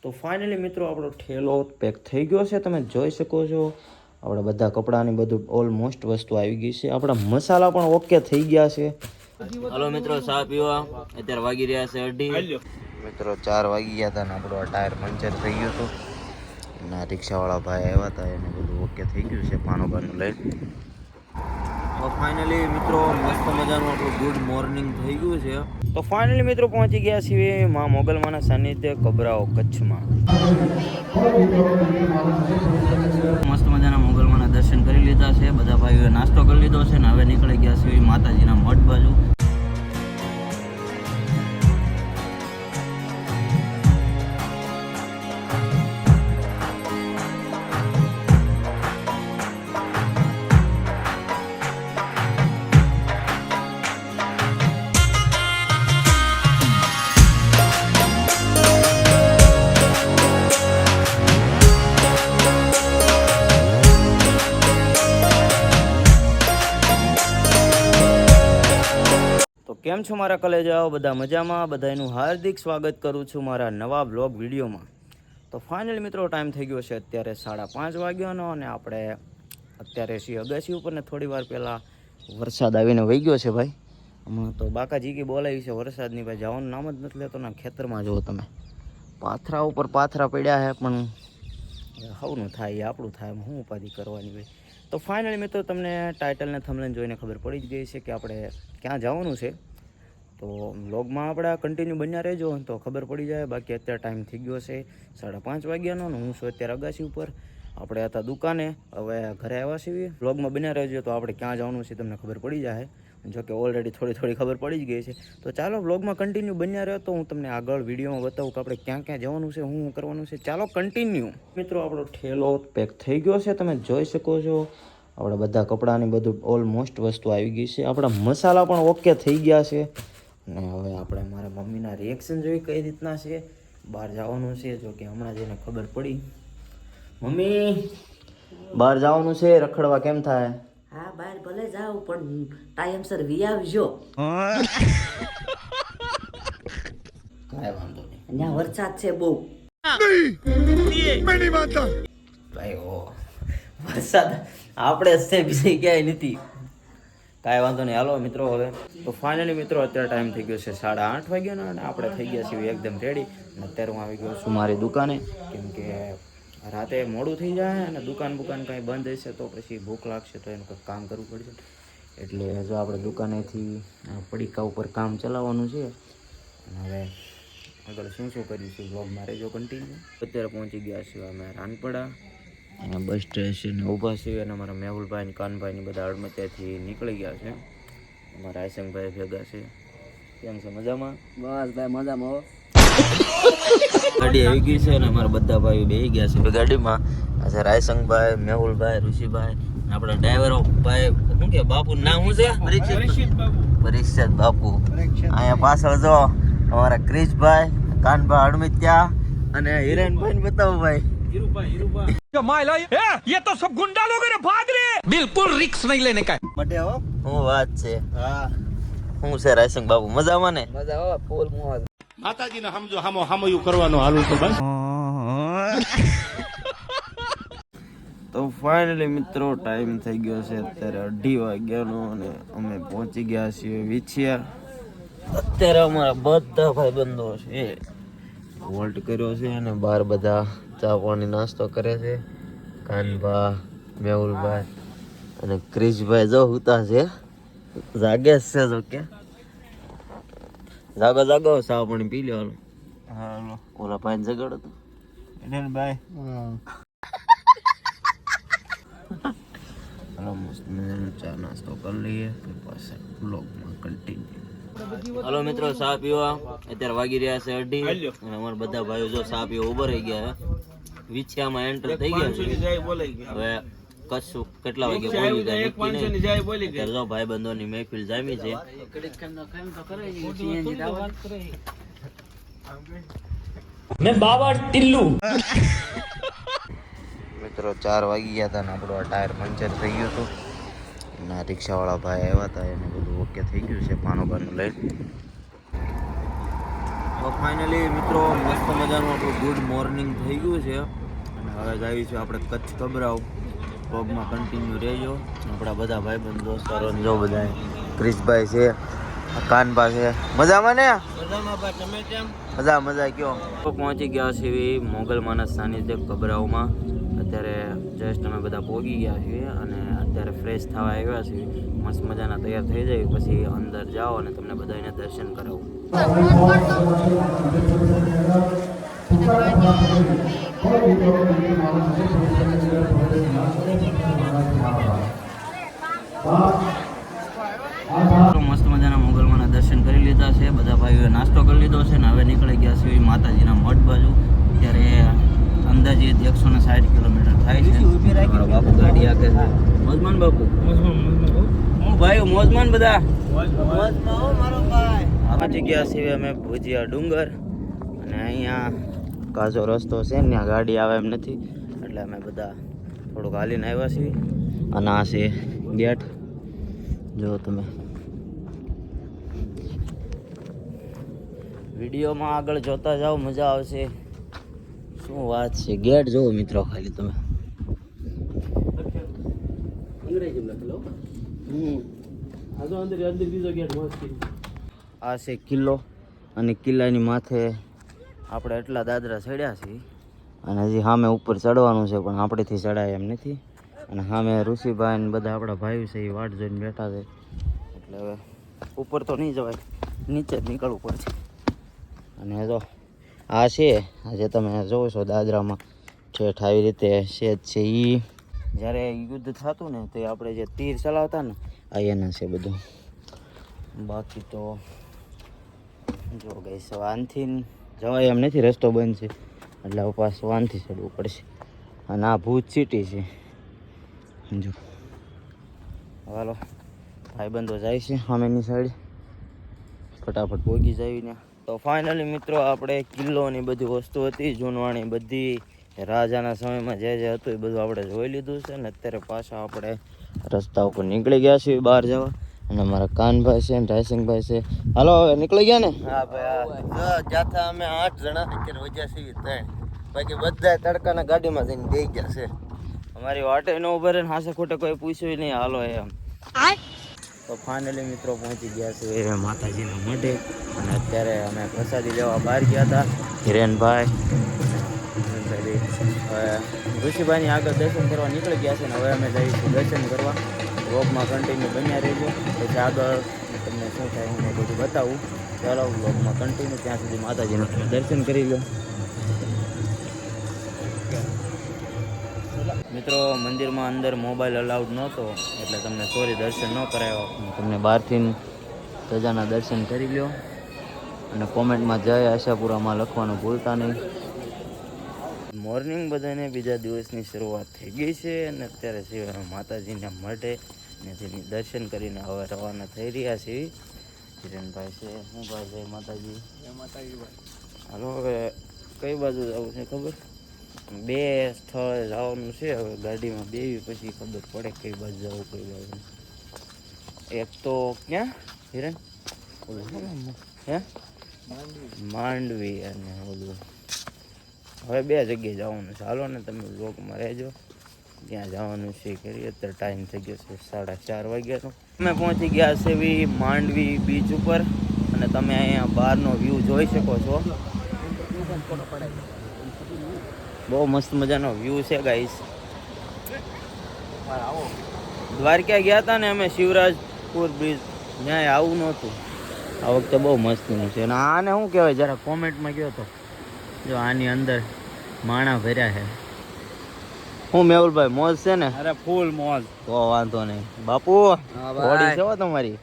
તો ફાઇનલી મિત્રો આપણો ઠેલો પેક થઈ ગયો છે. તમે જોઈ શકો છો આપણા બધા કપડાની બધું ઓલમોસ્ટ વસ્તુ આવી ગઈ છે. આપણા મસાલા પણ ઓકે થઈ ગયા છે. હલો મિત્રો, ચા પીવા અત્યારે વાગી રહ્યા છે 2:30. મિત્રો 4 વાગી ગયા હતા ને આપણું ટાયર પંચર થઈ ગયું હતું. ના રિક્ષાવાળા ભાઈ આવ્યા હતા એને બધું ઓકે થઈ ગયું છે પાનું લઈને. તો ફાઇનલી મિત્રો મસ્ત મજાનું આપણું ગુડ મોર્નિંગ થઈ ગયું છે. તો ફાઇનલી મિત્રો પહોંચી ગયા છીએ માં મોગલમાના સાનિધ્ય કબરાઓ કચ્છમાં. મસ્ત મજાના મોગલમાના દર્શન કરી લીધા છે. બધા ભાઈઓએ નાસ્તો કરી લીધો છે ને હવે નીકળી ગયા છીએ માતાજીના મઠ બાજુ. કેમ છો મારા કલેજાઓ? બધા મજામાં? બધાનું હાર્દિક સ્વાગત કરું છું મારા નવા બ્લોગ વિડીયોમાં. તો ફાઇનલી મિત્રો ટાઈમ થઈ ગયો છે અત્યારે 5:30 વાગ્યાનો અને આપણે અત્યારે છીએ અગાસી ઉપર ને થોડી વાર પહેલાં વરસાદ આવીને વહી ગયો છે ભાઈ. હમણાં તો બાકાજી કી બોલાવી છે વરસાદની ભાઈ, જવાનું નામ જ નથી લેતો. ના ખેતરમાં જુઓ તમે પાથરા ઉપર પાથરા પડ્યા છે પણ હવનું થાય એ આપણું થાય, હું ઉપાધિ કરવાની ભાઈ. તો ફાઇનલી મિત્રો તમને ટાઇટલને થંબનેલ જોઈને ખબર પડી જ ગઈ છે કે આપણે ક્યાં જવાનું છે. તો વ્લોગમાં આપણે કન્ટિન્યુ બન્યા રહેજો તો ખબર પડી જાય. બાકી અત્યારે ટાઈમ થઈ ગયો છે 5:30 વાગ્યાનો ને હું છું અત્યારે અગાસી ઉપર. આપણે હતા દુકાને, હવે ઘરે આવ્યા છીએ. વ્લોગમાં બન્યા રહેજો તો આપણે ક્યાં જવાનું છે તમને ખબર પડી જાય. જોકે ઓલરેડી થોડી ખબર પડી જ ગઈ છે. તો ચાલો વ્લોગમાં કન્ટિન્યુ બન્યા રહ્યો તો હું તમને આગળ વિડીયોમાં બતાવું કે આપણે ક્યાં ક્યાં જવાનું છે, શું કરવાનું છે. ચાલો કન્ટિન્યુ. મિત્રો આપણો ઠેલો પેક થઈ ગયો છે. તમે જોઈ શકો છો આપણા બધા કપડાની બધું ઓલમોસ્ટ વસ્તુ આવી ગઈ છે. આપણા મસાલા પણ ઓકે થઈ ગયા છે. ને હવે આપણે મારા મમ્મીના રિએક્શન જોઈ કઈ રીતના છે. બહાર જવાનું છે, જો કે હમણાં જ એને ખબર પડી. મમ્મી બહાર જવાનું છે રખડવા, કેમ થાય? હા બહાર ભલે જાવ પણ ટાઈમસર વી આવજો. કાંઈ વાંધો નહીં, અહીંયા વરસાદ છે બહુ. ભાઈ ઓ વરસાદ આપણે છે બીજી ક્યાંય નથી. કાંઈ વાંધો નહીં, હાલો મિત્રો હવે. તો ફાઇનલી મિત્રો અત્યારે ટાઈમ થઈ ગયો છે 8:30 વાગ્યાનો અને આપણે થઈ ગયા છીએ એકદમ રેડી. અને અત્યારે હું આવી ગયો છું મારી દુકાને, કેમ કે રાતે મોડું થઈ જાય અને દુકાન કાંઈ બંધ હશે તો પછી ભૂખ લાગશે તો એનું કંઈક કામ કરવું પડશે. એટલે જો આપણે દુકાનેથી પડીકા ઉપર કામ ચલાવવાનું છે. અને હવે આગળ શું કરીશું બ્લોગમાં રહેજો કન્ટિન્યુ. અત્યારે પહોંચી ગયા છીએ અમે રાનપડા અને બસ સ્ટેશને ઊભા છીએ અને અમારા મેહુલભાઈ ને કાનભાઈ બધા અડમતિયાથી નીકળી ગયા છે. અમારા આયસંગભાઈ ભેગા છે. કેમ છે, મજામાં? બસ ભાઈ મજામાં. ગાડી આવી ગઈ છે અને અમારા બધા ભાઈઓ બેસી ગયા છે ગાડીમાં. આજે રાયસંગભાઈ, મેહુલભાઈ, ઋષિભાઈ, આપણા ડ્રાઈવરો ભાઈ શું કે બાપુ નામ શું છે? પરીક્ષિત બાપુ. અહીંયા પાછળ જો અમારા ક્રિશભાઈ, કાનભાઈ અડમતિયા અને હિરેનભાઈ ને બતાવો ભાઈ. ये तो सब गुंडा लोग हैं, भाग रहे, बिल्कुल रिक्स नहीं लेने का। શું વાત છે? શું છે રાયસંગ બાપુ, મજામાં ને? મજા આવે ફૂલ મોજ. માતાજીને સમજો હામયું કરવાનો હાલું તો બસ. તો ફાઇનલી મિત્રો ટાઈમ થઈ ગયો છે અત્યારે 2:30 વાગ્યાનો અને અમે પહોંચી ગયા છીએ વિછિયા. અત્યારે અમારા બધા ભાઈબંધો છે વોલ્ટ કર્યો છે અને બહાર બધા ચા પાણી નાસ્તો કરે છે. કાનભા, મેહુલભાઈ અને ક્રિશભાઈ જો હુતા છે, જાગે છે. જો કે જાગો ચા પાણી પી લો. હાલો ઓલા ભાઈ જગાડો તો ભાઈ. હાલો મસ્ત મજાનો ચા નાસ્તો કરી લઈએ પાછા બ્લોગમાં કન્ટિન્યુ. હલો મિત્રો, ચા પીવા અત્યારે વાગી રહ્યા છે 2:30 અને અમારા બધા ભાઈઓ જો ચા પીવા ઉભા રહી ગયા છે. વિછિયામાં એન્ટર થઈ ગયા છે. હવે કચ્છ કેટલા વાગે બોલી ગયા નક્કી નહીં. જો ભાઈબંધોની મહેફિલ જામી છે. मैं बाबा टिल्लू. મિત્રો 4 વાગી ગયા હતા ને આપણું આ ટાયર પંચર થઈ ગયું હતું. ના રિક્ષાવાળા ભાઈ આવ્યા હતા એને બધું ઓકે થઈ ગયું છે પાનું લઈને. તો ફાઇનલી મિત્રો મસ્ત મજાનું આપણું ગુડ મોર્નિંગ થઈ ગયું છે અને હવે જઈએ છીએ આપણે કચ્છ કબરાવ. વ્લોગમાં કન્ટિન્યુ રહેજો. આપણા બધા ભાઈબંધ દોસ્તારો જો બધા ક્રિશભાઈ છે, કાનભા છે. મજામાં ને? મજા કયો? પહોંચી ગયા છીએ મોગલ માનસ સાનિધ્ય કબરાવમાં. અત્યારે જસ્ટ અમે બધા પહોંચી ગયા છીએ અને અત્યારે ફ્રેશ થવા આવ્યા છીએ. મસ્ત મજાના તૈયાર થઈ જાય પછી અંદર જાઓ અને તમને બધાને દર્શન કરાવું. મસ્ત મજાના મોગલમાના દર્શન કરી લીધા છે. બધા ભાઈઓએ નાસ્તો કરી લીધો છે ને હવે નીકળી ગયા છે માતાજીના મઠ બાજુ. ત્યારે અંદાજિત 160 કિલોમીટર થાય છે. મારો બાપુ ગાડી આગે છે. મોજમાન બાપુ, હું ભાઈ મોજમાન બધા પહોંચી ગયા છીએ અમે ભુજિયા ડુંગર અને અહીંયા કાચો રસ્તો છે ને ત્યાં ગાડી આવે એમ નથી એટલે અમે બધા થોડુંક હાલીને આવ્યા છીએ. અને આ છે ગેટ, જો તમે વિડીયોમાં આગળ જોતા જાઓ, મજા આવશે. શું વાત છે, ગેટ જોવો મિત્રો ખાલી તમે. આ છે કિલ્લો અને કિલ્લાની માથે આપણે એટલા દાદરા ચડ્યા છીએ અને હજી સામે ઉપર ચડવાનું છે પણ આપણેથી ચડાય એમ નથી. અને સામે ઋષિભાઈ ને બધા આપણા ભાઈઓ છે એ વાટ જોઈને બેઠા છે એટલે હવે ઉપર તો નહીં જવાય, નીચે જ નીકળવું પડશે. અને જો આ છે આજે તમે જોવો છો દાદરામાં ઠેઠ આવી રીતે શેત છે. એ જ્યારે યુદ્ધ થતું ને તો આપણે જે તીર ચલાવતા ને આ એના છે બધું. બાકી તો જો ગઈ વાનથી જવાય એમ નથી, રસ્તો બંધ છે એટલે હવે પાછું વાનથી ચડવું પડશે. અને આ ભુજ સિટી છે જો. હાલો ભાઈબંધો જાય છે સામેની સાઈડ, ફટાફટ પહોંચી જાય ને. તો ફાઇનલી મિત્રો આપણે કિલ્લોની બધી વસ્તુ હતી જૂનવાણી બધી રાજાના સમયમાં જે જે હતું એ બધું આપણે જોઈ લીધું છે ને અત્યારે પાછા આપણે રસ્તા ઉપર નીકળી ગયા છીએ બહાર જવા. અને અમારા કાનભાઈ છે ને રાયસિંગભાઈ છે. હાલો હવે નીકળી ગયા ને? હા ભાઈ, જ્યાંથી અમે 8 જણા અત્યારે વજ્યા છીએ 3, બાકી બધા તડકાના ગાડીમાં જઈને બેસી ગયા છે. અમારી વાટે ન ઉભા રહે ને હાસે ખોટે કોઈ પૂછ્યું નહીં. હાલો એમ. તો ફાઇનલી મિત્રો પહોંચી ગયા છે માતાજીના મઢે અને અત્યારે અમે પ્રસાદી લેવા બહાર ગયા હતા. હિરેનભાઈ ઋષિભાઈની આગળ દર્શન કરવા નીકળી ગયા છે ને હવે અમે જઈશું દર્શન કરવા. વ્લોગમાં કન્ટિન્યુ બન્યા રહેજો પછી આગળ તમને શું થાય હું બધું બતાવું. ચાલો વ્લોગમાં કન્ટિન્યુ, ત્યાં સુધી માતાજીનું દર્શન કરી લો. મિત્રો મંદિરમાં અંદર મોબાઈલ અલાઉડ નહોતો એટલે તમને સોરી દર્શન ન કરાયો. તમને બહારથી સજાના દર્શન કરી લો અને કોમેન્ટમાં જય આશાપુરામાં લખવાનું ભૂલતા નહીં. મોર્નિંગ બધાને બીજા દિવસની શરૂઆત થઈ ગઈ છે અને અત્યારે છે માતાજીના મઢે ને તેની દર્શન કરીને હવે રવાના થઈ રહ્યા છીએ. કિરણભાઈ છે, હું ભાઈ જય માતાજી. હાલો હવે કઈ બાજુ જવું છે ખબર? 2 સ્થળે જવાનું છે. હવે ગાડીમાં બેવી પછી ખબર પડે કઈ બાજુ જવું કઈ બાજુ. એક તો ક્યાં હિરણ હે માંડવી અને ઓલું હવે 2 જગ્યાએ જવાનું છે. હાલો ને તમે વ્લોગમાં રહેજો, ત્યાં જવાનું છે કરીએ. અત્યારે ટાઈમ થઈ ગયો છે 4:30 વાગ્યાનો. અમે પહોંચી ગયા છે માંડવી બીચ ઉપર અને તમે અહીંયા બહારનો વ્યૂ જોઈ શકો છો. બહુ મસ્ત મજાનો વ્યૂ છે ગાઈસ. દ્વારકા ગયા હતા ને અમે શિવરાજપુર બ્રિજ, ત્યાં આવું નહોતું. આ વખતે બહુ મસ્તીનું છે. અને આને શું કહેવાય જરા કોમેન્ટમાં કહો તો. જો આની અંદર માણા ભર્યા છે. હું મેહુલભાઈ મોજ છે ને? અરે ફૂલ મોજ. તો વાંધો નહીં બાપુ, હોડી છે તમારી.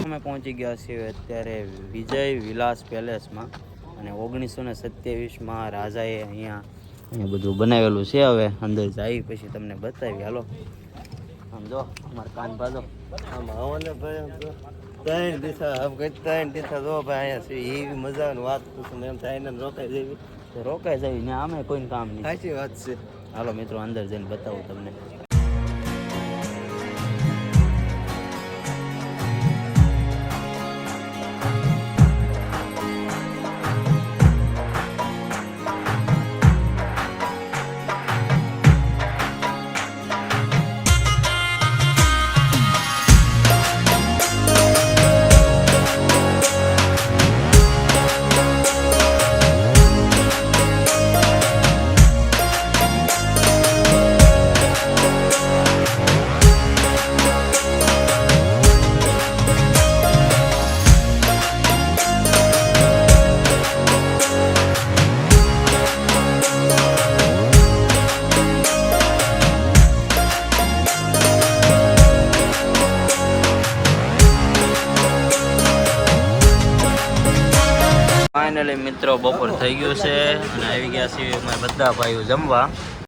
અમે પહોંચી ગયા છીએ અત્યારે વિજય વિલાસ પેલેસમાં અને 1927માં રાજાએ અહીંયા બધું બનાવેલું છે. હવે અંદર જઈ પછી તમને બતાવી. હાલો આમ જો અમારા કાન બાજુ આમ આવને ભાઈ 3 દિશા જો ભાઈ અહીંયા છે એવી મજાની વાત પૂછું એમ થાય ને રોકાઈ જેવી તો રોકાઈ જવી ને આમે કોઈ કામ નહીં. સાચી વાત છે. હાલો મિત્રો અંદર જઈને બતાવું તમને. ફાઇનલી મિત્રો બપોર થઈ ગયું છે અને આવી ગયા છીએ અમે બધા ભાઈઓ જમવા.